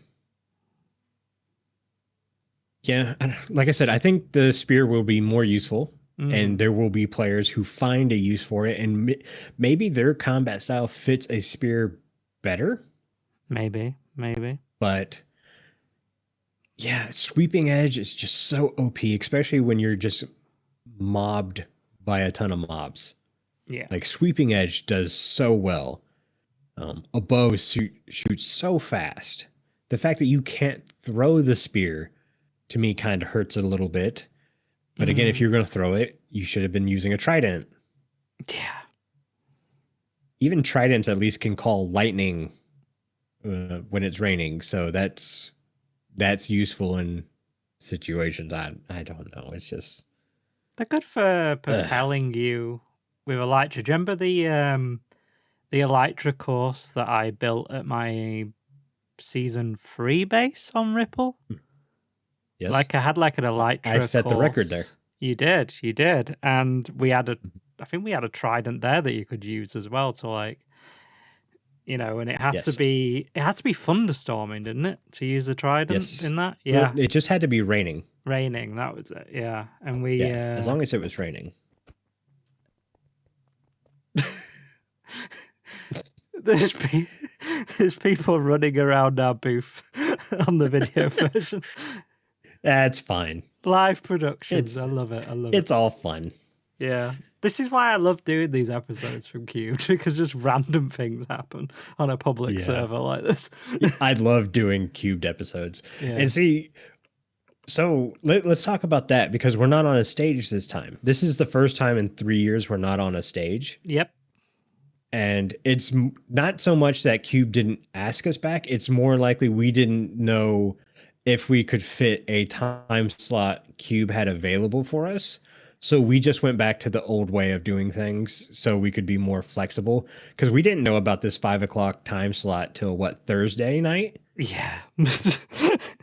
yeah, like I said, I think the spear will be more useful, and there will be players who find a use for it, and maybe their combat style fits a spear better. Maybe. But yeah, sweeping edge is just so OP, especially when you're just mobbed by a ton of mobs. Yeah. Like sweeping edge does so well. A bow shoots so fast. The fact that you can't throw the spear, to me, kind of hurts it a little bit. But again, if you're going to throw it, you should have been using a trident. Yeah. Even tridents at least can call lightning when it's raining. So that's useful in situations. I don't know. It's just... They're good for propelling you with Elytra. Do you remember the Elytra course that I built at my Season 3 base on Ripple? Yes. Like I had like an Elytra I set the record there. You did. And we had I think we had a trident there that you could use as well to, like, you know, and it had to be thunderstorming, didn't it? To use the trident in that? Yeah. Well, it just had to be raining. Raining, that was it. Yeah. And we as long as it was raining. There's people running around our booth on the video version. That's fine. Live productions. I love it. It's all fun. Yeah. This is why I love doing these episodes from Cubed, because just random things happen on a public server like this. I'd love doing Cubed episodes. Yeah. And see, so let's talk about that, because we're not on a stage this time. This is the first time in 3 years we're not on a stage. Yep. And it's not so much that Cube didn't ask us back. It's more likely we didn't know if we could fit a time slot Cube had available for us. So we just went back to the old way of doing things so we could be more flexible, because we didn't know about this 5 o'clock time slot till Thursday night? Yeah.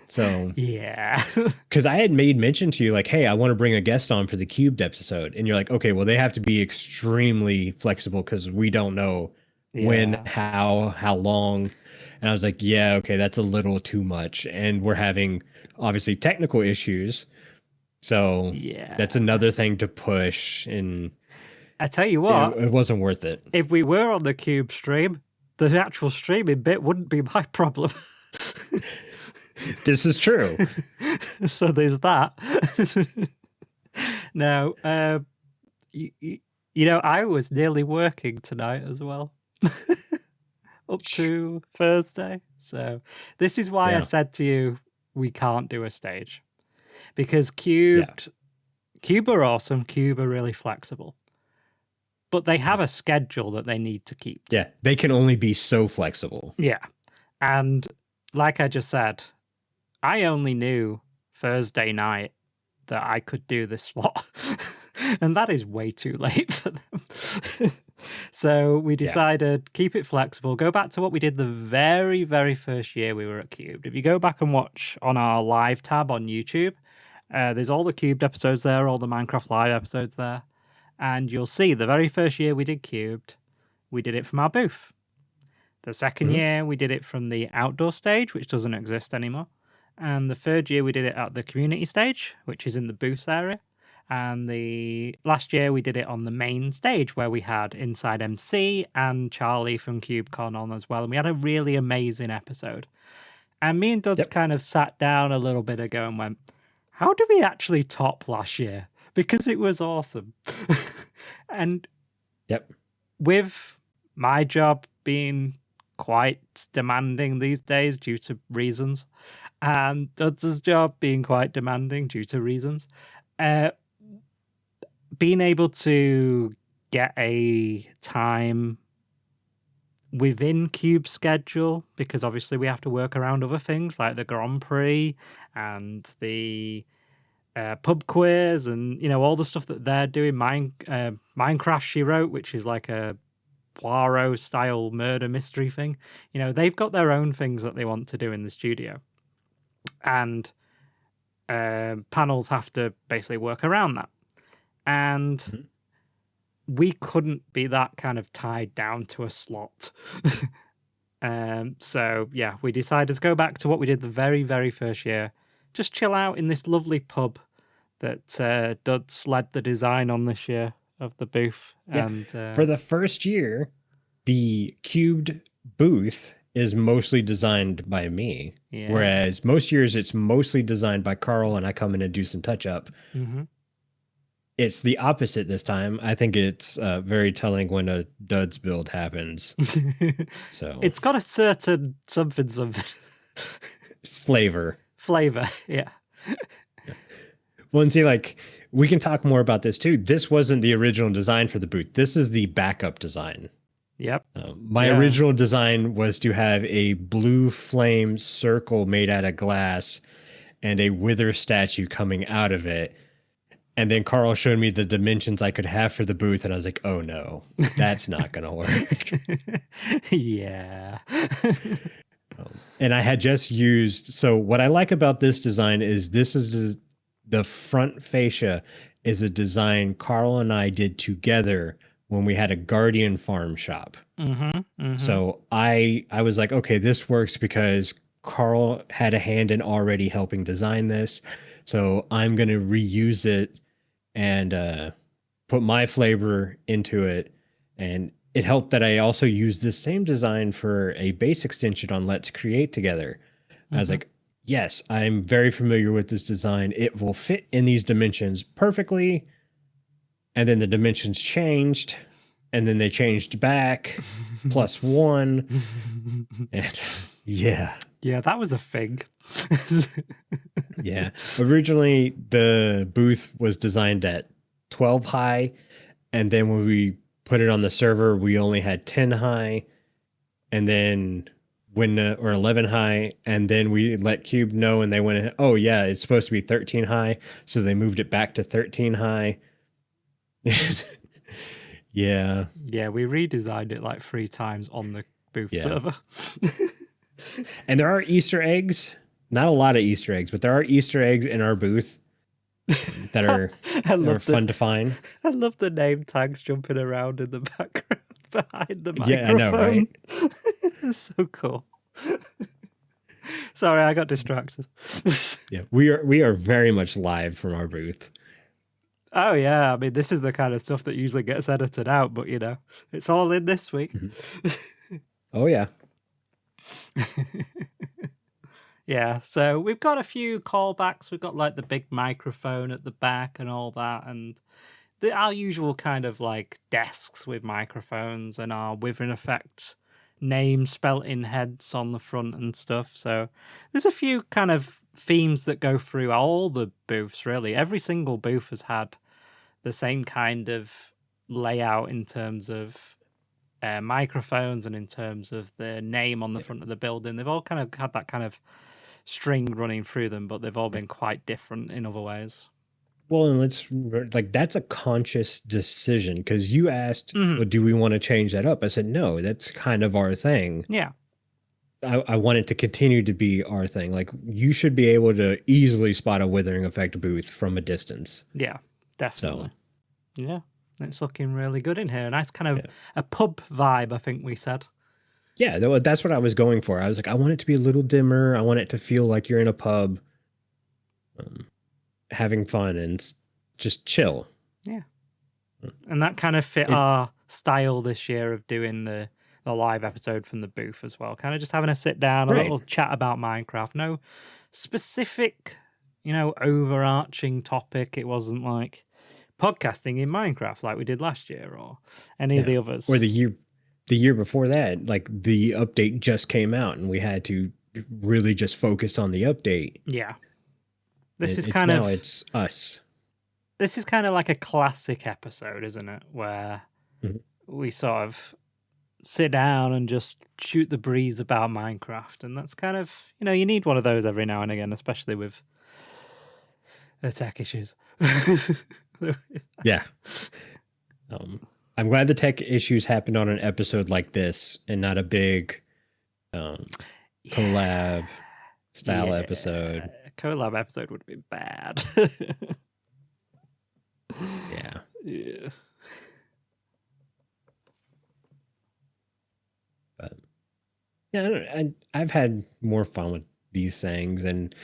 So yeah, because I had made mention to you, like, hey, I want to bring a guest on for the Cubed episode. And you're like, okay, well, they have to be extremely flexible because we don't know when, how long. And I was like, yeah, okay, that's a little too much. And we're having obviously technical issues. So that's another thing to push. And I tell you what, it wasn't worth it. If we were on the Cube stream, the actual streaming bit wouldn't be my problem. This is true. So there's that. Now, you know, I was nearly working tonight as well, up to Thursday. So this is why I said to you, we can't do a stage. Because Cube are awesome, Cube are really flexible. But they have a schedule that they need to keep. Yeah, they can only be so flexible. Yeah. And like I just said, I only knew Thursday night that I could do this slot. And that is way too late for them. So we decided, keep it flexible, go back to what we did the very, very first year we were at Cubed. If you go back and watch on our live tab on YouTube, there's all the Cubed episodes there, all the Minecraft live episodes there. And you'll see the very first year we did Cubed, we did it from our booth. The second year, we did it from the outdoor stage, which doesn't exist anymore. And the third year, we did it at the community stage, which is in the booths area. And the last year, we did it on the main stage, where we had Inside MC and Charlie from CubeCon on as well. And we had a really amazing episode. And me and Duds kind of sat down a little bit ago and went, how did we actually top last year? Because it was awesome. And with my job being quite demanding these days due to reasons, and Duds' job being quite demanding due to reasons, being able to get a time within Cube's schedule, because obviously we have to work around other things like the Grand Prix and the pub quiz and, you know, all the stuff that they're doing. Minecraft She Wrote, which is like a Poirot style murder mystery thing. You know, they've got their own things that they want to do in the studio, and panels have to basically work around that. And we couldn't be that kind of tied down to a slot. So yeah, we decided to go back to what we did the very, very first year. Just chill out in this lovely pub that Duds led the design on this year of the booth. Yeah. And for the first year, the Cubed booth is mostly designed by me. Yeah. Whereas most years it's mostly designed by Carl and I come in and do some touch up. It's the opposite this time. I think it's very telling when a Duds build happens. So it's got a certain something. Flavor, yeah. Well, and see, like, we can talk more about this too. This wasn't the original design for the booth. This is the backup design. Yep. My original design was to have a blue flame circle made out of glass and a wither statue coming out of it. And then Carl showed me the dimensions I could have for the booth, and I was like, oh no, that's not going to work. Yeah. And I had just used, so what I like about this design is this is the front fascia is a design Carl and I did together when we had a Guardian farm shop. So I was like, okay, this works because Carl had a hand in already helping design this. So I'm going to reuse it and put my flavor into it. And it helped that I also used this same design for a base extension on Let's Create Together. I was like, yes, I'm very familiar with this design. It will fit in these dimensions perfectly. And then the dimensions changed, and then they changed back +1. And yeah. Yeah, that was a thing. Yeah. Originally, the booth was designed at 12 high. And then when we put it on the server, we only had 10 high. And then or 11 high, and then we let Cube know, and they went, oh yeah, it's supposed to be 13 high, so they moved it back to 13 high. Yeah, we redesigned it like 3 times on the booth server. And there are Easter eggs not a lot of Easter eggs, but there are Easter eggs in our booth that are fun to find. I love the name tags jumping around in the background behind the microphone. Yeah, I know, right? It's so cool. Sorry, I got distracted. Yeah, we are very much live from our booth. Oh yeah, I mean this is the kind of stuff that usually gets edited out, but it's all in this week. Oh yeah. Yeah, so we've got a few callbacks. We've got like the big microphone at the back and all that, and our usual kind of like desks with microphones and our Withering Effect name spelt in heads on the front and stuff. So there's a few kind of themes that go through all the booths, really. Every single booth has had the same kind of layout in terms of microphones and in terms of the name on the front of the building. They've all kind of had that kind of string running through them, but they've all been quite different in other ways. Well, and that's a conscious decision, because you asked, well, do we want to change that up? I said, no, that's kind of our thing. Yeah. I want it to continue to be our thing. Like, you should be able to easily spot a Withering Effect booth from a distance. Yeah, definitely. So, yeah, it's looking really good in here. Nice kind of a pub vibe, I think we said. Yeah, that's what I was going for. I was like, I want it to be a little dimmer. I want it to feel like you're in a pub, having fun and just chill. Yeah. And that kind of fit our style this year of doing the live episode from the booth as well. Kind of just having a sit down, a little chat about Minecraft. No specific, overarching topic. It wasn't like podcasting in Minecraft like we did last year or any of the others. Or the year before that, like the update just came out and we had to really just focus on the update. Yeah. It's us. This is kind of like a classic episode, isn't it? Where we sort of sit down and just shoot the breeze about Minecraft. And that's kind of, you need one of those every now and again, especially with the tech issues. Yeah. I'm glad the tech issues happened on an episode like this and not a big collab style episode. A collab episode would have been bad. Yeah. Yeah. But yeah, I've had more fun with these things. And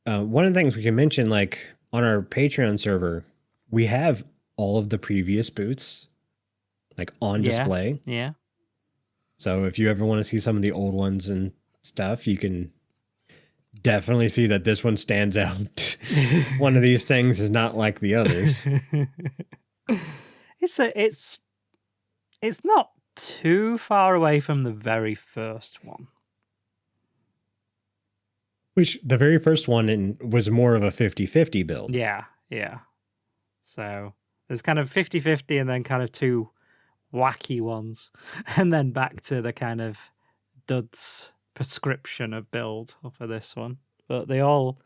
one of the things we can mention, like on our Patreon server, we have all of the previous booths like on display. Yeah. So if you ever want to see some of the old ones and stuff, you can definitely see that this one stands out. One of these things is not like the others. It's not too far away from the very first one. Which the very first one was more of a 50-50 build. Yeah. So there's kind of 50-50 and then kind of two wacky ones. And then back to the kind of Dud's prescription of build for this one. But they're all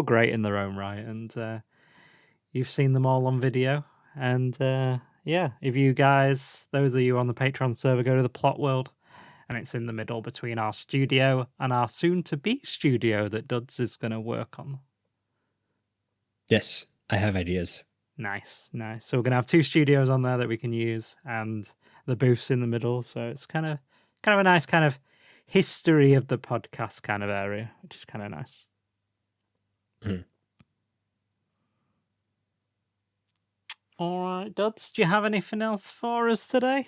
great in their own right. And you've seen them all on video. And if you guys, those of you on the Patreon server, go to the plot world, and it's in the middle between our studio and our soon-to-be studio that Duds is going to work on. Yes, I have ideas. Nice. So we're going to have two studios on there that we can use, and the booth's in the middle. So it's kind of a nice kind of history of the podcast kind of area, which is kind of nice. All right, Duds, do you have anything else for us today?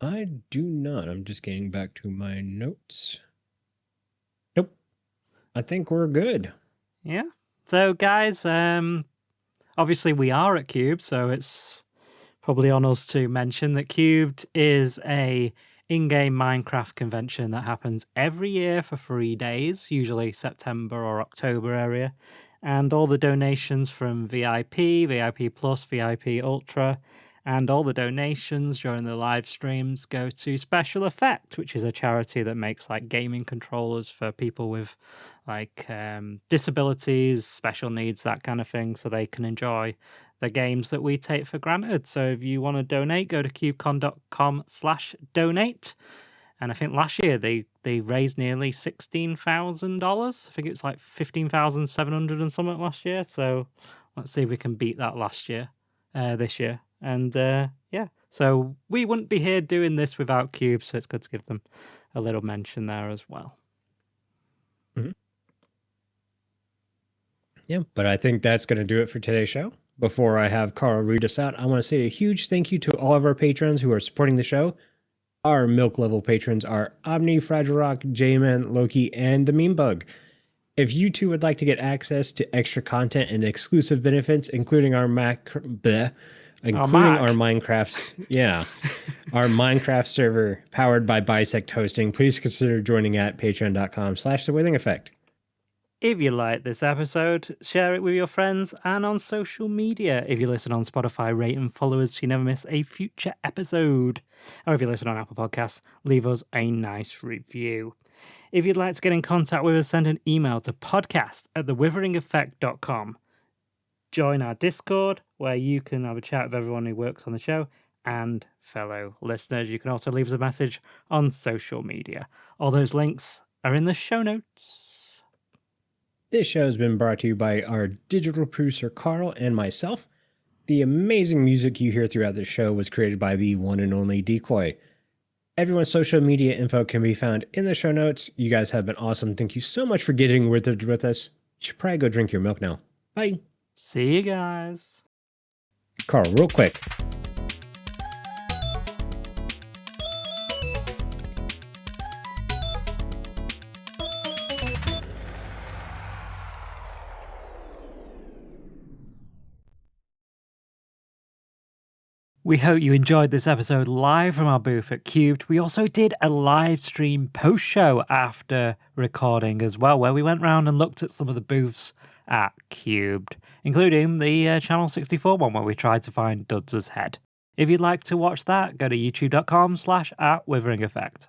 I do not. I'm just getting back to my notes. Nope. I think we're good. Yeah. So, guys, obviously we are at Cubed, so it's probably on us to mention that Cubed is a in-game Minecraft convention that happens every year for 3 days, usually September or October area. And all the donations from VIP, VIP Plus, VIP Ultra, and all the donations during the live streams go to Special Effect, which is a charity that makes like gaming controllers for people with like disabilities, special needs, that kind of thing, so they can enjoy the games that we take for granted. So if you want to donate, go to cubecon.com/donate. And I think last year they They raised nearly $16,000. I think it was like 15,700 and something last year. So let's see if we can beat that this year. And yeah, so we wouldn't be here doing this without Cube, so it's good to give them a little mention there as well. Mm-hmm. Yeah, but I think that's going to do it for today's show. Before I have Carl read us out, I want to say a huge thank you to all of our patrons who are supporting the show. Our milk level patrons are Aubni, FragileRock, Jronman, Loki, and the Meme Bug. If you too would like to get access to extra content and exclusive benefits, including our Minecraft, our Minecraft server powered by Bisect Hosting, please consider joining at patreon.com/The Withering Effect. If you like this episode, share it with your friends and on social media. If you listen on Spotify, rate and follow us so you never miss a future episode. Or if you listen on Apple Podcasts, leave us a nice review. If you'd like to get in contact with us, send an email to podcast@thewitheringeffect.com. Join our Discord, where you can have a chat with everyone who works on the show and fellow listeners. You can also leave us a message on social media. All those links are in the show notes. This show has been brought to you by our digital producer, Carl, and myself. The amazing music you hear throughout the show was created by the one and only Decoy. Everyone's social media info can be found in the show notes. You guys have been awesome. Thank you so much for getting with us. You should probably go drink your milk now. Bye. See you guys. Carl, real quick. We hope you enjoyed this episode live from our booth at Cubed. We also did a live stream post-show after recording as well, where we went around and looked at some of the booths at Cubed, including the Channel 64 one where we tried to find Duds' head. If you'd like to watch that, go to youtube.com/@Withering Effect.